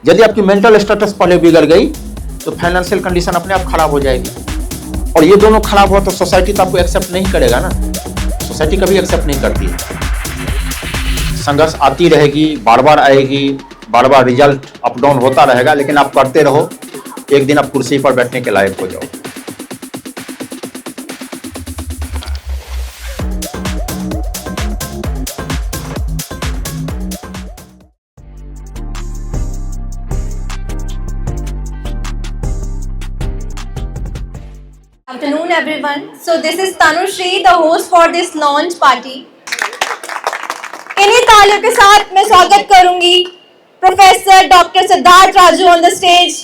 यदि आपकी mental status पहले बिगड़ गई तो फाइनेंशियल कंडीशन अपने आप खराब हो जाएगी, और ये दोनों खराब हुआ तो सोसाइटी तो आपको एक्सेप्ट नहीं करेगा ना, सोसाइटी कभी एक्सेप्ट नहीं करती है। संघर्ष आती रहेगी, बार बार आएगी, बार बार रिजल्ट अप डाउन होता रहेगा, लेकिन आप करते रहो, एक दिन आप कुर्सी पर बैठने के लायक हो जाओ। Afternoon everyone. So this is Tanushree, the host for this launch party. इन्हीं तालियों के साथ मैं स्वागत करूंगी professor doctor Siddharth Raju on the stage.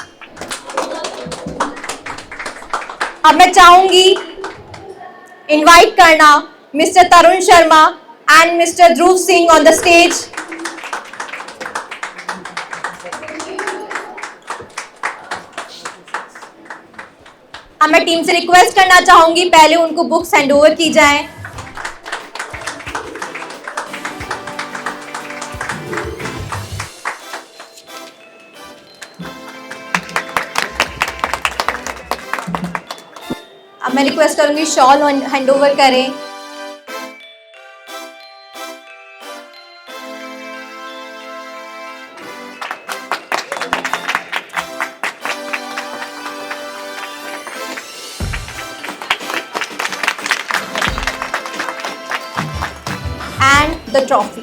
अब मैं चाहूंगी इनवाइट करना mister Tarun Sharma and mister Dhruv Singh on the stage. अब मैं टीम से रिक्वेस्ट करना चाहूंगी पहले उनको बुक्स हैंड ओवर की जाएं। अब मैं रिक्वेस्ट करूंगी शॉल हैंड ओवर करें। The trophy.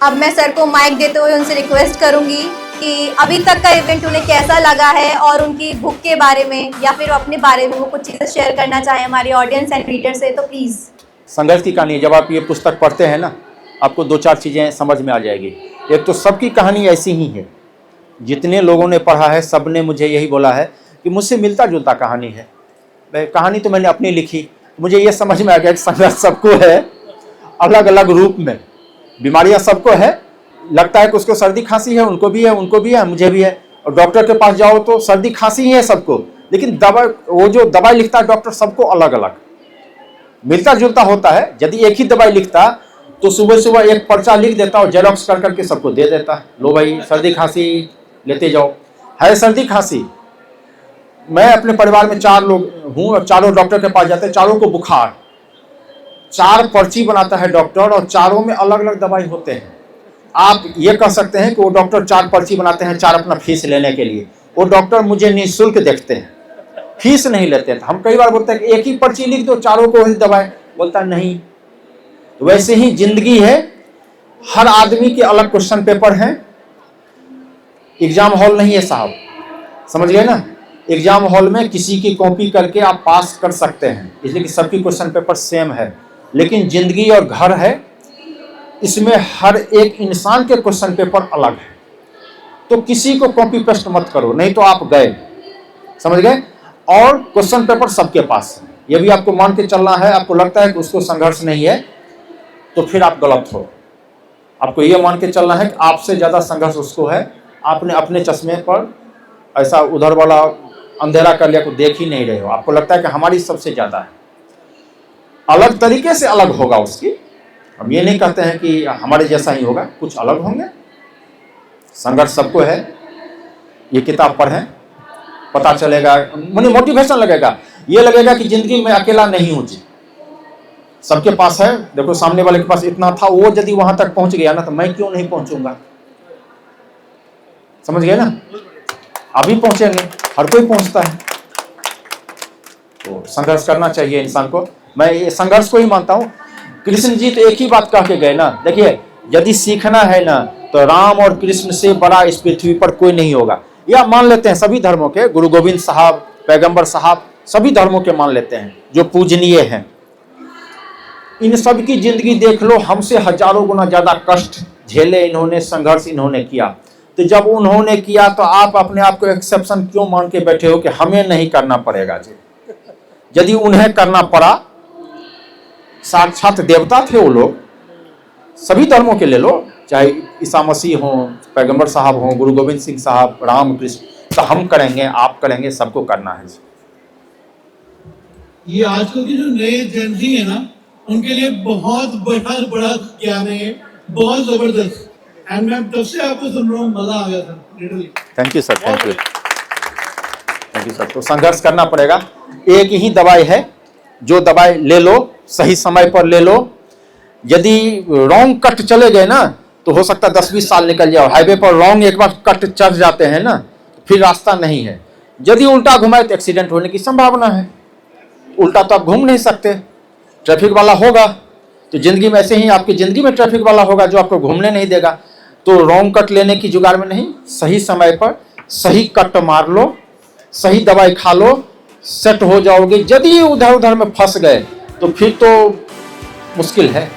अब मैं सर को माइक देते हुए उनसे रिक्वेस्ट करूंगी कि अभी तक का इवेंट उन्हें कैसा लगा है और उनकी बुक के बारे में या फिर अपने बारे में वो कुछ चीजें शेयर करना चाहें हमारी ऑडियंस एंड रीडर से, तो प्लीज। संघर्ष की कहानी, जब आप ये पुस्तक पढ़ते हैं ना, आपको दो चार चीजें समझ में आ जाएगी। एक तो सबकी कहानी ऐसी ही है, जितने लोगों ने पढ़ा है सब ने मुझे यही बोला है कि मुझसे मिलता जुलता कहानी है। कहानी तो मैंने अपनी लिखी, मुझे ये समझ में आ गया कि संघर्ष सबको है, अलग अलग रूप में। बीमारियां सबको है, लगता है कि उसको सर्दी खांसी है, उनको भी है, उनको भी है, मुझे भी है। और डॉक्टर के पास जाओ तो सर्दी खांसी ही है सबको, लेकिन दवा, वो जो दवाई लिखता है डॉक्टर सबको अलग अलग मिलता जुलता होता है। यदि एक ही दवाई लिखता तो सुबह सुबह एक पर्चा लिख देता और जेरॉक्स कर करके सबको दे देता, लो भाई सर्दी खांसी लेते जाओ। है सर्दी खांसी, मैं अपने परिवार में 4 लोग हूँ और चारों डॉक्टर के पास जाते हैं, चारों को बुखार, 4 पर्ची बनाता है डॉक्टर और चारों में अलग अलग दवाई होते हैं। आप ये कह सकते हैं कि वो डॉक्टर 4 पर्ची बनाते हैं, 4 अपना फीस लेने के लिए। वो डॉक्टर मुझे निःशुल्क देखते हैं, फीस नहीं लेते हैं। हम कई बार बोलते हैं कि एक ही पर्ची लिख दो, चारों को वही दवाई, बोलता नहीं। तो वैसे ही जिंदगी है, हर आदमी के अलग क्वेश्चन पेपर हैं। एग्जाम हॉल नहीं है साहब, समझ गए ना। एग्जाम हॉल में किसी की कॉपी करके आप पास कर सकते हैं, इसलिए कि सबकी क्वेश्चन पेपर सेम है। लेकिन जिंदगी और घर है, इसमें हर एक इंसान के क्वेश्चन पेपर अलग है। तो किसी को कॉपी पेस्ट मत करो, नहीं तो आप गए, समझ गए। और क्वेश्चन पेपर सबके पास है, ये भी आपको मान के चलना है। आपको लगता है कि उसको संघर्ष नहीं है तो फिर आप गलत हो। आपको ये मान के चलना है कि आपसे ज़्यादा संघर्ष उसको है। आपने अपने चश्मे पर ऐसा उधर वाला अंधेरा कर लिया को देख ही नहीं रहे हो। आपको लगता है कि हमारी सबसे ज़्यादा है, अलग तरीके से अलग होगा उसकी। हम ये नहीं कहते हैं कि हमारे जैसा ही होगा, कुछ अलग होंगे। संघर्ष सबको है। ये किताब पढ़ें, पता चलेगा, मुझे मोटिवेशन लगेगा, ये लगेगा कि जिंदगी में अकेला नहीं हूँ जी, सबके पास है। देखो सामने वाले के पास इतना था, वो यदि वहां तक पहुंच गया ना तो मैं क्यों नहीं पहुंचूंगा, समझ गए ना। अभी पहुंचेंगे, हर कोई पहुंचता है। तो संघर्ष करना चाहिए इंसान को। मैं ये संघर्ष को ही मानता हूं। कृष्ण जी तो एक ही बात कह के गए ना, देखिए यदि सीखना है ना तो राम और कृष्ण से बड़ा इस पृथ्वी पर कोई नहीं होगा। या मान लेते हैं सभी धर्मों के, गुरु गोविंद साहब, पैगंबर साहब, सभी धर्मों के मान लेते हैं जो पूजनीय हैं। इन सब की जिंदगी देख लो, हमसे हजारों गुना ज्यादा कष्ट झेले इन्होंने, संघर्ष इन्होंने किया। तो जब उन्होंने किया तो आप अपने आप को एक्सेप्शन क्यों मान के बैठे हो कि हमें नहीं करना पड़ेगा जी। यदि उन्हें करना पड़ा, साक्षात देवता थे वो लोग, सभी धर्मों के ले लो, चाहे ईसा मसीह हो, पैगंबर साहब हो, गुरु गोविंद सिंह साहब, राम कृष्ण, तो हम करेंगे, आप करेंगे, सबको करना है। ये आजकल की जो नए जेनजी है ना, उनके लिए बहुत बड़ा ज्ञान है ये, बहुत जबरदस्त। एंड मैं तब से आपको सुन रहा हूँ, मजा आ गया था literally. Thank you sir, thank you, thank you sir. तो संघर्ष करना पड़ेगा। एक ही दवाई है, जो दवाई ले लो सही समय पर ले लो। यदि रॉन्ग कट चले गए ना तो हो सकता है 10-20 साल निकल जाओ। हाईवे पर रॉन्ग एक बार कट चढ़ जाते हैं ना, फिर रास्ता नहीं है। यदि उल्टा घुमाए तो एक्सीडेंट होने की संभावना है। उल्टा तो आप घूम नहीं सकते, ट्रैफिक वाला होगा। तो जिंदगी में ऐसे ही आपकी जिंदगी में ट्रैफिक वाला होगा जो आपको घूमने नहीं देगा। तो रॉन्ग कट लेने की जुगाड़ में नहीं, सही समय पर सही कट मार लो, सही दवाई खा लो, सेट हो जाओगे। यदि उधर उधर में फंस गए तो फिर तो मुश्किल है।